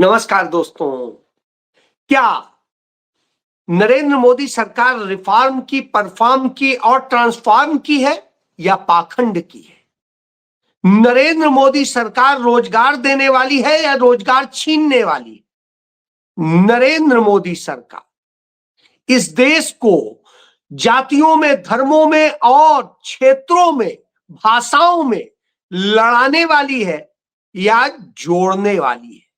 नमस्कार दोस्तों। क्या नरेंद्र मोदी सरकार रिफॉर्म की, परफॉर्म की और ट्रांसफॉर्म की है या पाखंड की है? नरेंद्र मोदी सरकार रोजगार देने वाली है या रोजगार छीनने वाली है? नरेंद्र मोदी सरकार इस देश को जातियों में, धर्मों में और क्षेत्रों में, भाषाओं में लड़ाने वाली है या जोड़ने वाली है?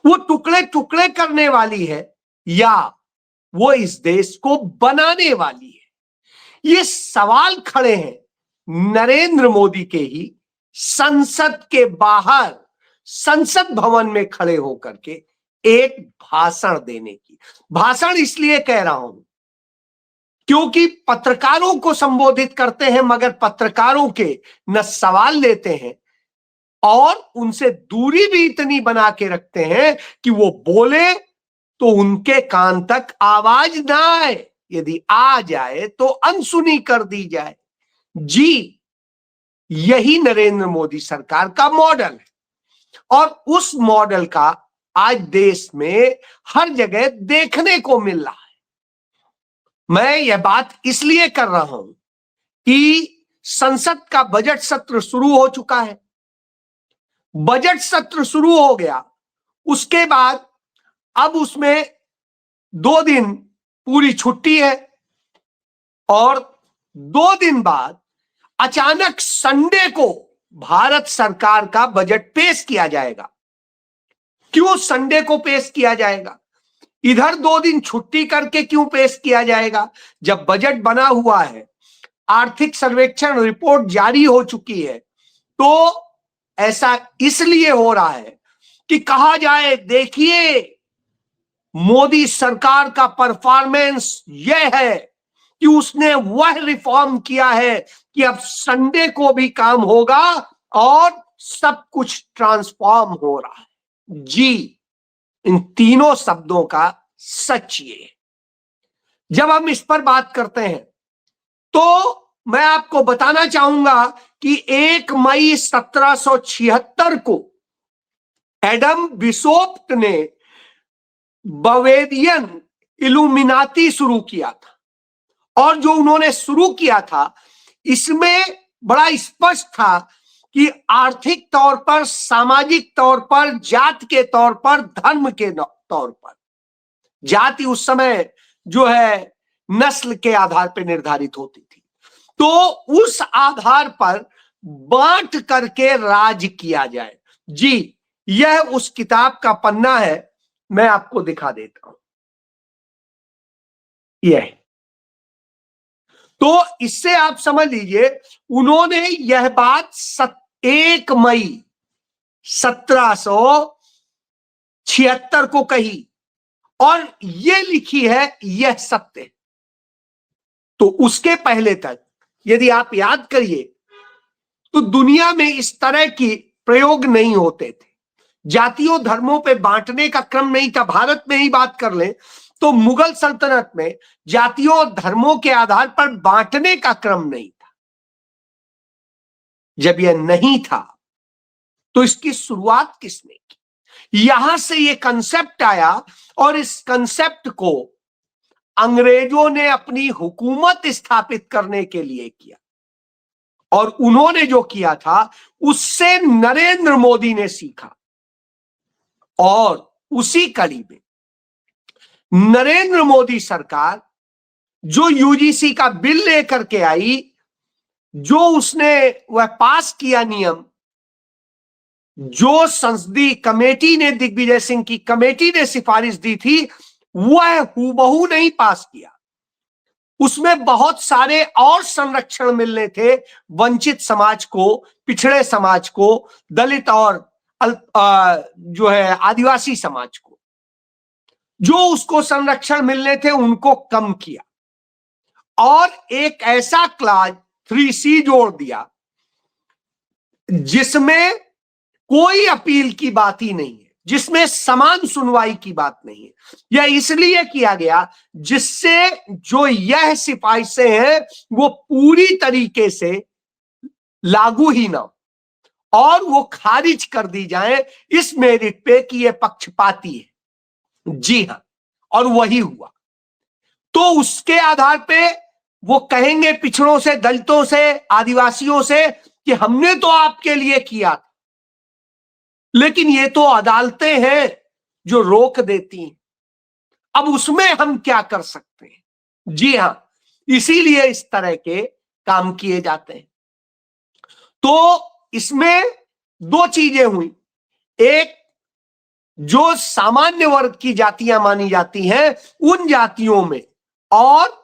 वो टुकड़े टुकड़े करने वाली है या वो इस देश को बनाने वाली है? ये सवाल खड़े हैं नरेंद्र मोदी के ही संसद के बाहर, संसद भवन में खड़े होकर के एक भाषण देने की। भाषण इसलिए कह रहा हूं क्योंकि पत्रकारों को संबोधित करते हैं, मगर पत्रकारों के न सवाल लेते हैं और उनसे दूरी भी इतनी बना के रखते हैं कि वो बोले तो उनके कान तक आवाज ना आए, यदि आ जाए तो अनसुनी कर दी जाए। जी, यही नरेंद्र मोदी सरकार का मॉडल है और उस मॉडल का आज देश में हर जगह देखने को मिल रहा है। मैं यह बात इसलिए कर रहा हूं कि संसद का बजट सत्र शुरू हो चुका है। बजट सत्र शुरू हो गया, उसके बाद अब उसमें 2 दिन पूरी छुट्टी है और 2 दिन बाद अचानक संडे को भारत सरकार का बजट पेश किया जाएगा। क्यों संडे को पेश किया जाएगा? इधर 2 दिन छुट्टी करके क्यों पेश किया जाएगा? जब बजट बना हुआ है, आर्थिक सर्वेक्षण रिपोर्ट जारी हो चुकी है, तो ऐसा इसलिए हो रहा है कि कहा जाए, देखिए मोदी सरकार का परफॉर्मेंस यह है कि उसने वह रिफॉर्म किया है कि अब संडे को भी काम होगा और सब कुछ ट्रांसफॉर्म हो रहा है। जी, इन तीनों शब्दों का सच ये। जब हम इस पर बात करते हैं तो मैं आपको बताना चाहूंगा कि 1 मई 1776 को एडम बिशोप्ट ने बवेरियन इल्यूमिनाती शुरू किया था और जो उन्होंने शुरू किया था इसमें बड़ा स्पष्ट था कि आर्थिक तौर पर, सामाजिक तौर पर, जात के तौर पर, धर्म के तौर पर, जाति उस समय जो है नस्ल के आधार पर निर्धारित होती थी, तो उस आधार पर बांट करके राज किया जाए। जी, यह उस किताब का पन्ना है, मैं आपको दिखा देता हूं। यह तो इससे आप समझ लीजिए, उन्होंने यह बात 1 मई 1776 को कही और यह लिखी है, यह सत्य। तो उसके पहले तक यदि आप याद करिए तो दुनिया में इस तरह की प्रयोग नहीं होते थे। जातियों धर्मों पे बांटने का क्रम नहीं था। भारत में ही बात कर लें तो मुगल सल्तनत में जातियों और धर्मों के आधार पर बांटने का क्रम नहीं था। जब यह नहीं था तो इसकी शुरुआत किसने की? यहां से यह कंसेप्ट आया और इस कंसेप्ट को अंग्रेजों ने अपनी हुकूमत स्थापित करने के लिए किया और उन्होंने जो किया था उससे नरेंद्र मोदी ने सीखा और उसी कड़ी में नरेंद्र मोदी सरकार जो यूजीसी का बिल लेकर के आई, जो उसने वह पास किया नियम, जो संसदीय कमेटी ने, दिग्विजय सिंह की कमेटी ने सिफारिश दी थी, वह हूबहू नहीं पास किया। उसमें बहुत सारे और संरक्षण मिलने थे वंचित समाज को, पिछड़े समाज को, दलित और जो है आदिवासी समाज को, जो उसको संरक्षण मिलने थे उनको कम किया और एक ऐसा क्लॉज 3C जोड़ दिया जिसमें कोई अपील की बात ही नहीं है, जिसमें समान सुनवाई की बात नहीं है। यह इसलिए किया गया जिससे जो यह सिफारिशें हैं वो पूरी तरीके से लागू ही ना, और वो खारिज कर दी जाए इस मेरिट पे कि ये पक्षपाती है। जी हां, और वही हुआ। तो उसके आधार पे वो कहेंगे पिछड़ों से, दलितों से, आदिवासियों से कि हमने तो आपके लिए किया था, लेकिन ये तो अदालतें हैं जो रोक देती हैं, अब उसमें हम क्या कर सकते हैं। जी हां, इसीलिए इस तरह के काम किए जाते हैं। तो इसमें दो चीजें हुई, एक जो सामान्य वर्ग की जातियां मानी जाती हैं उन जातियों में, और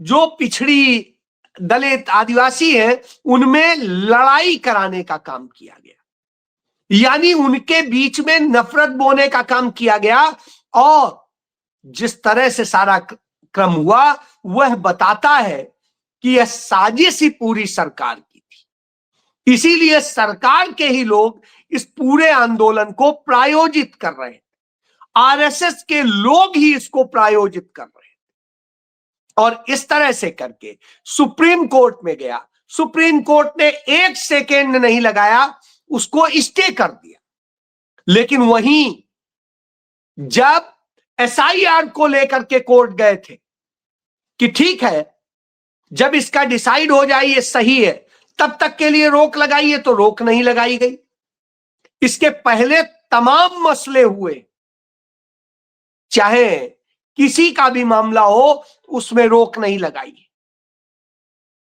जो पिछड़ी दलित आदिवासी हैं उनमें लड़ाई कराने का काम किया गया, यानी उनके बीच में नफरत बोने का काम किया गया। और जिस तरह से सारा क्रम हुआ वह बताता है कि यह साजिश ही पूरी सरकार की थी, इसीलिए सरकार के ही लोग इस पूरे आंदोलन को प्रायोजित कर रहे हैं, आरएसएस के लोग ही इसको प्रायोजित कर रहे हैं। और इस तरह से करके सुप्रीम कोर्ट में गया, सुप्रीम कोर्ट ने एक सेकेंड नहीं लगाया, उसको स्टे कर दिया। लेकिन वहीं जब एसआईआर को लेकर के कोर्ट गए थे कि ठीक है जब इसका डिसाइड हो जाए ये सही है तब तक के लिए रोक लगाइए, तो रोक नहीं लगाई गई। इसके पहले तमाम मसले हुए, चाहे किसी का भी मामला हो उसमें रोक नहीं लगाई।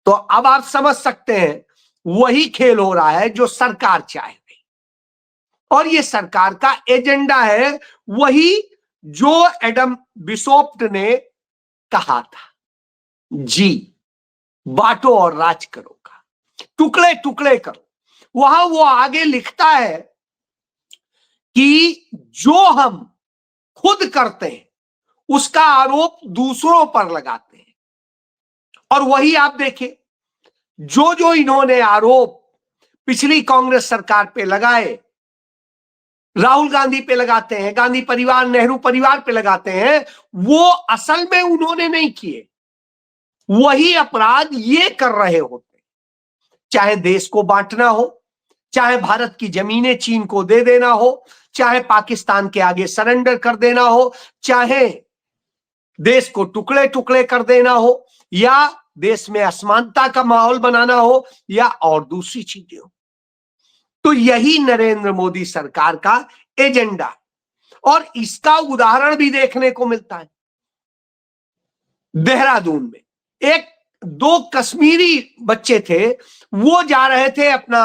तो अब आप समझ सकते हैं वही खेल हो रहा है जो सरकार चाह रही, और ये सरकार का एजेंडा है वही जो एडम बिशोप्ट ने कहा था, जी बांटो और राज करो का, टुकड़े टुकड़े करो। वहां वो आगे लिखता है कि जो हम खुद करते हैं उसका आरोप दूसरों पर लगाते हैं। और वही आप देखिए जो जो इन्होंने आरोप पिछली कांग्रेस सरकार पे लगाए, राहुल गांधी पे लगाते हैं, गांधी परिवार, नेहरू परिवार पे लगाते हैं, वो असल में उन्होंने नहीं किए, वही अपराध ये कर रहे होते। चाहे देश को बांटना हो, चाहे भारत की जमीनें चीन को दे देना हो, चाहे पाकिस्तान के आगे सरेंडर कर देना हो, चाहे देश को टुकड़े टुकड़े कर देना हो, या देश में असमानता का माहौल बनाना हो, या और दूसरी चीजें हो। तो यही नरेंद्र मोदी सरकार का एजेंडा, और इसका उदाहरण भी देखने को मिलता है। देहरादून में एक दो कश्मीरी बच्चे थे, वो जा रहे थे अपना,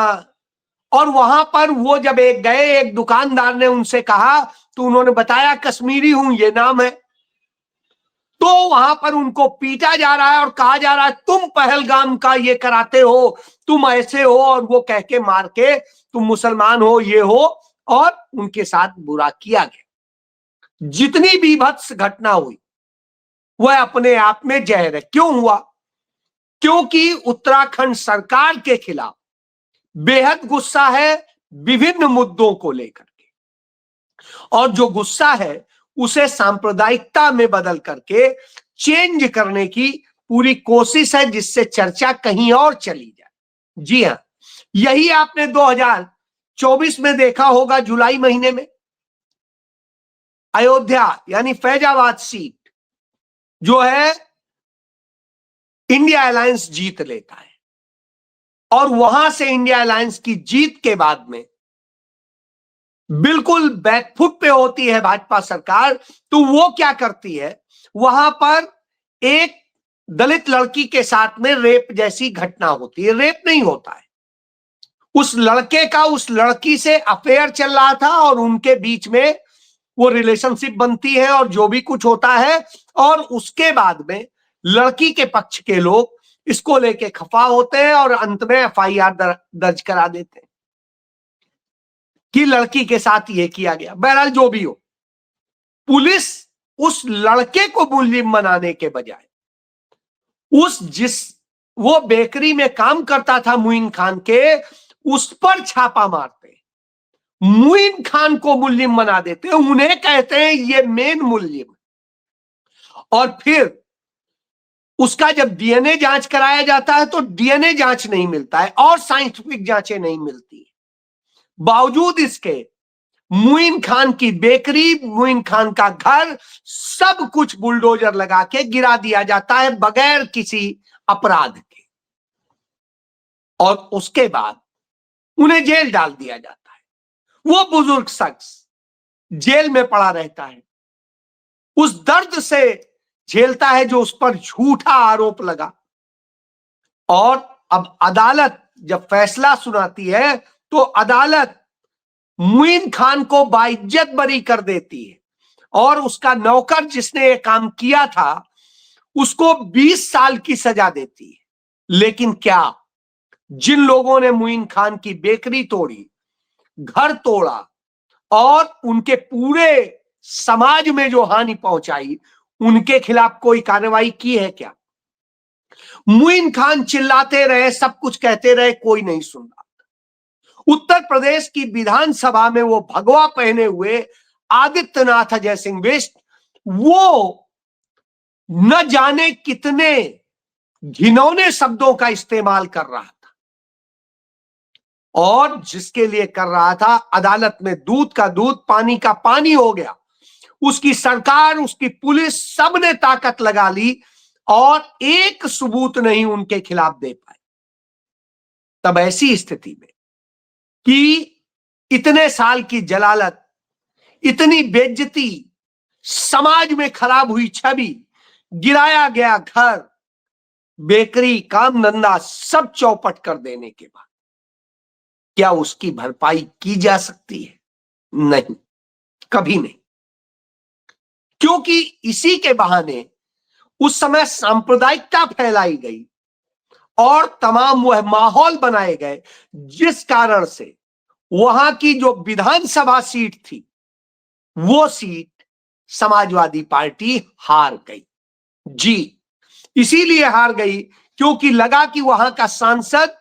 और वहां पर वो जब एक गए, एक दुकानदार ने उनसे कहा, तो उन्होंने बताया कश्मीरी हूं, ये नाम है। तो वहां पर उनको पीटा जा रहा है और कहा जा रहा है तुम पहलगाम का ये कराते हो, तुम ऐसे हो, और वो कह के मार के तुम मुसलमान हो, ये हो, और उनके साथ बुरा किया गया। जितनी बीभत्स घटना हुई वह अपने आप में जहर है। क्यों हुआ? क्योंकि उत्तराखंड सरकार के खिलाफ बेहद गुस्सा है विभिन्न मुद्दों को लेकर के, और जो गुस्सा है उसे सांप्रदायिकता में बदल करके चेंज करने की पूरी कोशिश है, जिससे चर्चा कहीं और चली जाए। जी हां, यही आपने 2024 में देखा होगा, जुलाई महीने में अयोध्या यानी फैजाबाद सीट जो है इंडिया अलायंस जीत लेता है, और वहां से इंडिया अलायंस की जीत के बाद में बिल्कुल बैकफुट पे होती है भाजपा सरकार। तो वो क्या करती है, वहां पर एक दलित लड़की के साथ में रेप जैसी घटना होती है। रेप नहीं होता है, उस लड़के का उस लड़की से अफेयर चल रहा था, और उनके बीच में वो रिलेशनशिप बनती है और जो भी कुछ होता है, और उसके बाद में लड़की के पक्ष के लोग इसको लेके खफा होते हैं और अंत में एफआईआर दर्ज करा देते हैं कि लड़की के साथ ये किया गया। बहरहाल जो भी हो, पुलिस उस लड़के को मुलजिम बनाने के बजाय जिस वो बेकरी में काम करता था मुइन खान के, उस पर छापा मारते, मुइन खान को मुलजिम बना देते, उन्हें कहते हैं ये मेन मुलजिम। और फिर उसका जब डीएनए जांच कराया जाता है तो डीएनए जांच नहीं मिलता है और साइंटिफिक जांचें नहीं मिलती। बावजूद इसके मुइन खान की बेकरी, मुइन खान का घर, सब कुछ बुलडोजर लगा के गिरा दिया जाता है बगैर किसी अपराध के, और उसके बाद उन्हें जेल डाल दिया जाता है। वो बुजुर्ग शख्स जेल में पड़ा रहता है, उस दर्द से झेलता है जो उस पर झूठा आरोप लगा, और अब अदालत जब फैसला सुनाती है तो अदालत मुइन खान को बाइज्जत बरी कर देती है, और उसका नौकर जिसने ये काम किया था उसको 20 साल की सजा देती है। लेकिन क्या जिन लोगों ने मुइन खान की बेकरी तोड़ी, घर तोड़ा और उनके पूरे समाज में जो हानि पहुंचाई, उनके खिलाफ कोई कार्रवाई की है क्या? मुइन खान चिल्लाते रहे, सब कुछ कहते रहे, कोई नहीं सुन रहा। उत्तर प्रदेश की विधानसभा में वो भगवा पहने हुए आदित्यनाथ अजय सिंह बिष्ट, वो न जाने कितने घिनौने शब्दों का इस्तेमाल कर रहा था, और जिसके लिए कर रहा था अदालत में दूध का दूध पानी का पानी हो गया। उसकी सरकार, उसकी पुलिस, सबने ताकत लगा ली और एक सबूत नहीं उनके खिलाफ दे पाए। तब ऐसी स्थिति में कि इतने साल की जलालत, इतनी बेइज्जती, समाज में खराब हुई छवि, गिराया गया घर, बेकरी, काम धंधा सब चौपट कर देने के बाद क्या उसकी भरपाई की जा सकती है? नहीं, कभी नहीं। क्योंकि इसी के बहाने उस समय सांप्रदायिकता फैलाई गई और तमाम वह माहौल बनाए गए जिस कारण से वहां की जो विधानसभा सीट थी वो सीट समाजवादी पार्टी हार गई। जी, इसीलिए हार गई क्योंकि लगा कि वहां का सांसद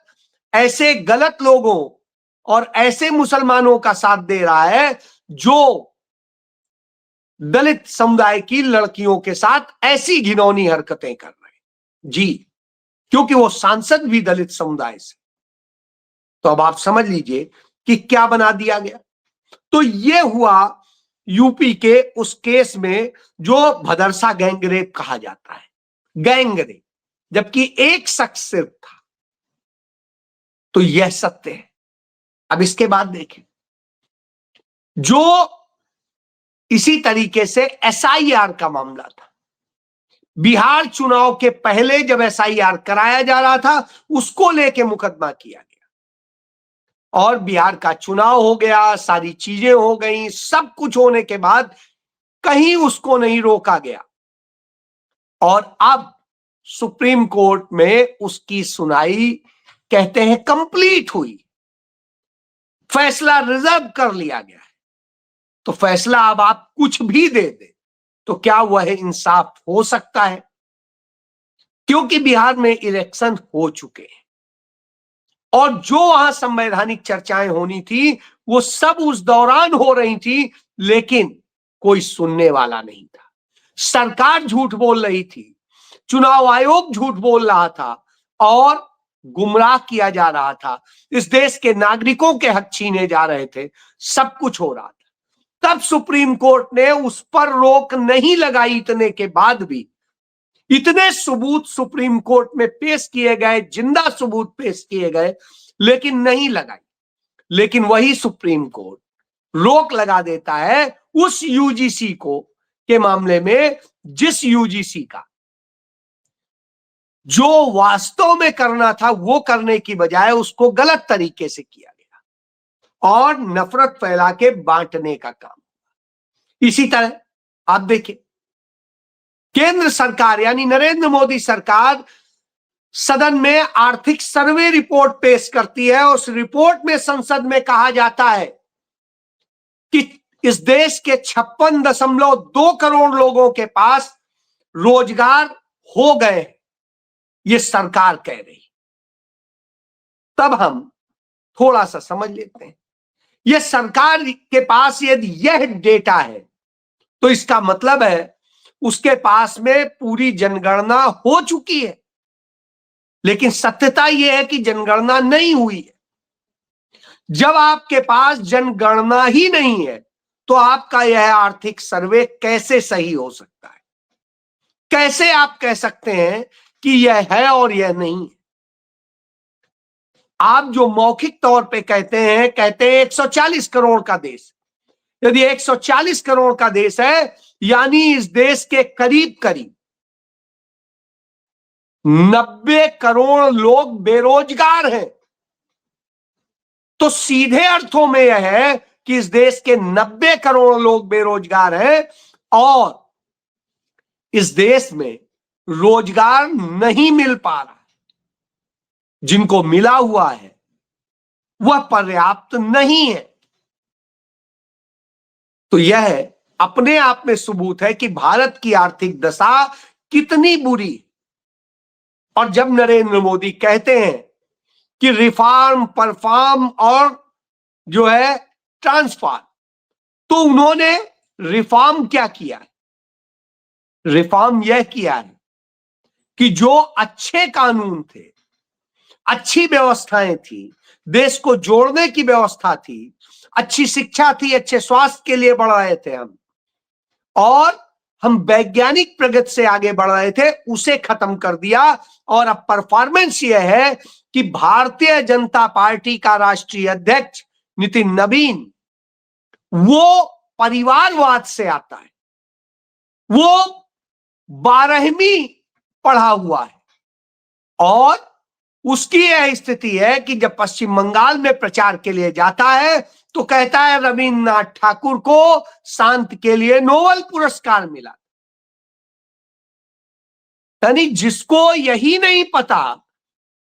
ऐसे गलत लोगों और ऐसे मुसलमानों का साथ दे रहा है जो दलित समुदाय की लड़कियों के साथ ऐसी घिनौनी हरकतें कर रहे हैं। जी, क्योंकि वो सांसद भी दलित समुदाय से। तो अब आप समझ लीजिए कि क्या बना दिया गया। तो ये हुआ यूपी के उस केस में जो भदरसा गैंगरेप कहा जाता है, गैंगरेप, जबकि एक शख्स सिर्फ था। तो यह सत्य है। अब इसके बाद देखें, जो इसी तरीके से एसआईआर का मामला था, बिहार चुनाव के पहले जब एसआईआर कराया जा रहा था उसको लेके मुकदमा किया गया, और बिहार का चुनाव हो गया, सारी चीजें हो गई, सब कुछ होने के बाद कहीं उसको नहीं रोका गया, और अब सुप्रीम कोर्ट में उसकी सुनाई कहते हैं कंप्लीट हुई, फैसला रिजर्व कर लिया गया है। तो फैसला अब आप कुछ भी दे दे तो क्या वह इंसाफ हो सकता है? क्योंकि बिहार में इलेक्शन हो चुके हैं और जो वहां संवैधानिक चर्चाएं होनी थी वो सब उस दौरान हो रही थी, लेकिन कोई सुनने वाला नहीं था। सरकार झूठ बोल रही थी, चुनाव आयोग झूठ बोल रहा था और गुमराह किया जा रहा था, इस देश के नागरिकों के हक छीने जा रहे थे, सब कुछ हो रहा था। तब सुप्रीम कोर्ट ने उस पर रोक नहीं लगाई। इतने के बाद भी इतने सबूत सुप्रीम कोर्ट में पेश किए गए, जिंदा सबूत पेश किए गए, लेकिन नहीं लगाई। लेकिन वही सुप्रीम कोर्ट रोक लगा देता है उस यूजीसी को के मामले में, जिस यूजीसी का जो वास्तव में करना था वो करने की बजाय उसको गलत तरीके से किया गया और नफरत फैला के बांटने का काम। इसी तरह आप देखिए, केंद्र सरकार यानी नरेंद्र मोदी सरकार सदन में आर्थिक सर्वे रिपोर्ट पेश करती है। उस रिपोर्ट में संसद में कहा जाता है कि इस देश के 56.2 करोड़ लोगों के पास रोजगार हो गए, ये सरकार कह रही। तब हम थोड़ा सा समझ लेते हैं, यह सरकार के पास यदि यह डेटा है तो इसका मतलब है उसके पास में पूरी जनगणना हो चुकी है। लेकिन सत्यता यह है कि जनगणना नहीं हुई है। जब आपके पास जनगणना ही नहीं है तो आपका यह आर्थिक सर्वे कैसे सही हो सकता है? कैसे आप कह सकते हैं कि यह है और यह नहीं है? आप जो मौखिक तौर पे कहते हैं 140 करोड़ का देश, यदि 140 करोड़ का देश है यानी इस देश के करीब करीब 90 करोड़ लोग बेरोजगार हैं। तो सीधे अर्थों में यह है कि इस देश के 90 करोड़ लोग बेरोजगार हैं और इस देश में रोजगार नहीं मिल पा रहा, जिनको मिला हुआ है वह पर्याप्त नहीं है। तो यह अपने आप में सबूत है कि भारत की आर्थिक दशा कितनी बुरी। और जब नरेंद्र मोदी कहते हैं कि रिफॉर्म, परफॉर्म और जो है ट्रांसफॉर्म, तो उन्होंने रिफॉर्म क्या किया है? रिफॉर्म यह किया है कि जो अच्छे कानून थे, अच्छी व्यवस्थाएं थी, देश को जोड़ने की व्यवस्था थी, अच्छी शिक्षा थी, अच्छे स्वास्थ्य के लिए बढ़ रहे थे हम, और हम वैज्ञानिक प्रगति से आगे बढ़ रहे थे, उसे खत्म कर दिया। और अब परफॉर्मेंस यह है कि भारतीय जनता पार्टी का राष्ट्रीय अध्यक्ष नितिन नवीन वो परिवारवाद से आता है, वो 12वीं पढ़ा हुआ है और उसकी यह स्थिति है कि जब पश्चिम बंगाल में प्रचार के लिए जाता है तो कहता है रविन्द्रनाथ ठाकुर को शांति के लिए नोबेल पुरस्कार मिला। यानी जिसको यही नहीं पता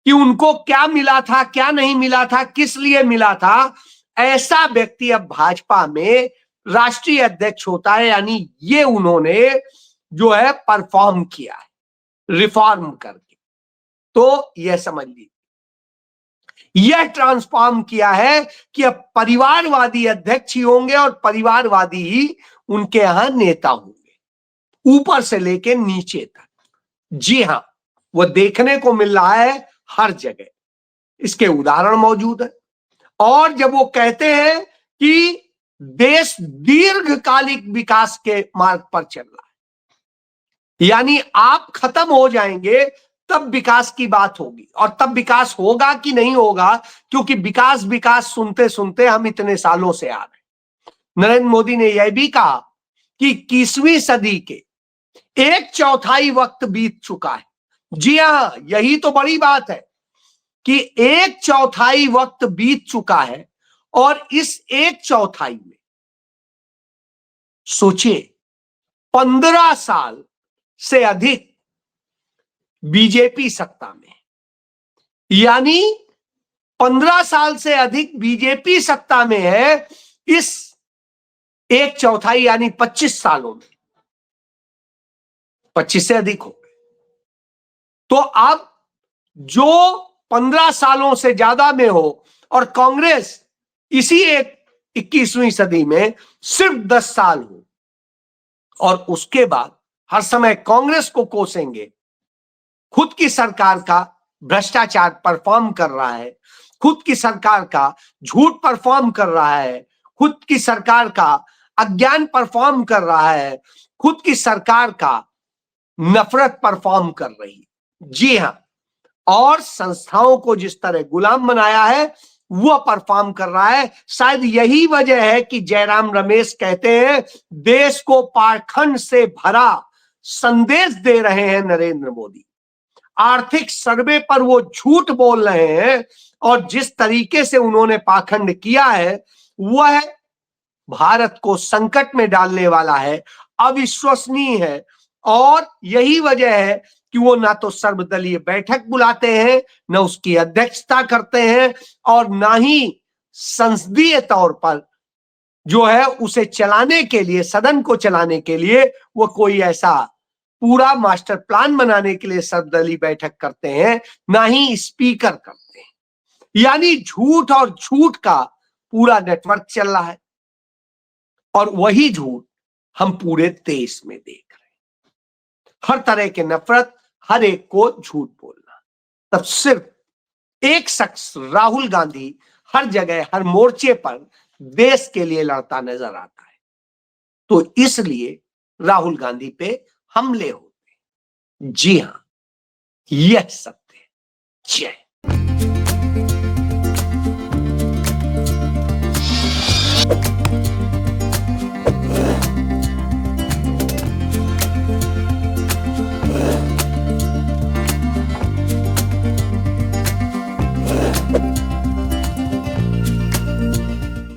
कि उनको क्या मिला था, क्या नहीं मिला था, किस लिए मिला था, ऐसा व्यक्ति अब भाजपा में राष्ट्रीय अध्यक्ष होता है। यानी ये उन्होंने जो है परफॉर्म किया है रिफॉर्म करके। तो यह समझ लीजिए, यह ट्रांसफॉर्म किया है कि अब परिवारवादी अध्यक्ष ही होंगे और परिवारवादी ही उनके यहां नेता होंगे, ऊपर से लेकर नीचे तक। जी हां, वह देखने को मिल रहा है हर जगह, इसके उदाहरण मौजूद है। और जब वो कहते हैं कि देश दीर्घकालिक विकास के मार्ग पर चल रहा है, यानी आप खत्म हो जाएंगे तब विकास की बात होगी, और तब विकास होगा कि नहीं होगा, क्योंकि विकास विकास सुनते सुनते हम इतने सालों से आ रहे। नरेंद्र मोदी ने यह भी कहा कि 21वीं सदी के 1/4 वक्त बीत चुका है। जी हां, यही तो बड़ी बात है कि 1/4 वक्त बीत चुका है और इस 1/4 में सोचिए 15 साल से अधिक बीजेपी सत्ता में, यानी 15 साल से अधिक बीजेपी सत्ता में है। इस 1/4 यानी 25 सालों में 25 से अधिक हो गए। तो अब जो 15 सालों से ज्यादा में हो और कांग्रेस इसी 21वीं सदी में सिर्फ 10 साल हो, और उसके बाद हर समय कांग्रेस को कोसेंगे, खुद की सरकार का भ्रष्टाचार परफॉर्म कर रहा है, खुद की सरकार का झूठ परफॉर्म कर रहा है, खुद की सरकार का अज्ञान परफॉर्म कर रहा है, खुद की सरकार का नफरत परफॉर्म कर रही है। जी हां, और संस्थाओं को जिस तरह गुलाम बनाया है वह परफॉर्म कर रहा है। शायद यही वजह है कि जयराम रमेश कहते हैं देश को पाखंड से भरा संदेश दे रहे हैं नरेंद्र मोदी। आर्थिक सर्वे पर वो झूठ बोल रहे हैं और जिस तरीके से उन्होंने पाखंड किया है वह भारत को संकट में डालने वाला है, अविश्वसनीय है। और यही वजह है कि वो ना तो सर्वदलीय बैठक बुलाते हैं, ना उसकी अध्यक्षता करते हैं, और ना ही संसदीय तौर पर जो है उसे चलाने के लिए, सदन को चलाने के लिए वो कोई ऐसा पूरा मास्टर प्लान बनाने के लिए सर्वदलीय बैठक करते हैं, ना ही स्पीकर करते हैं। यानी झूठ और झूठ का पूरा नेटवर्क चल रहा है, और वही झूठ हम पूरे देश में देख रहे हैं। हर तरह के नफरत, हर एक को झूठ बोलना। तब सिर्फ एक शख्स राहुल गांधी हर जगह हर मोर्चे पर देश के लिए लड़ता नजर आता है। तो इसलिए राहुल गांधी पे हमले होते। जी हां, यह सत्य है। जय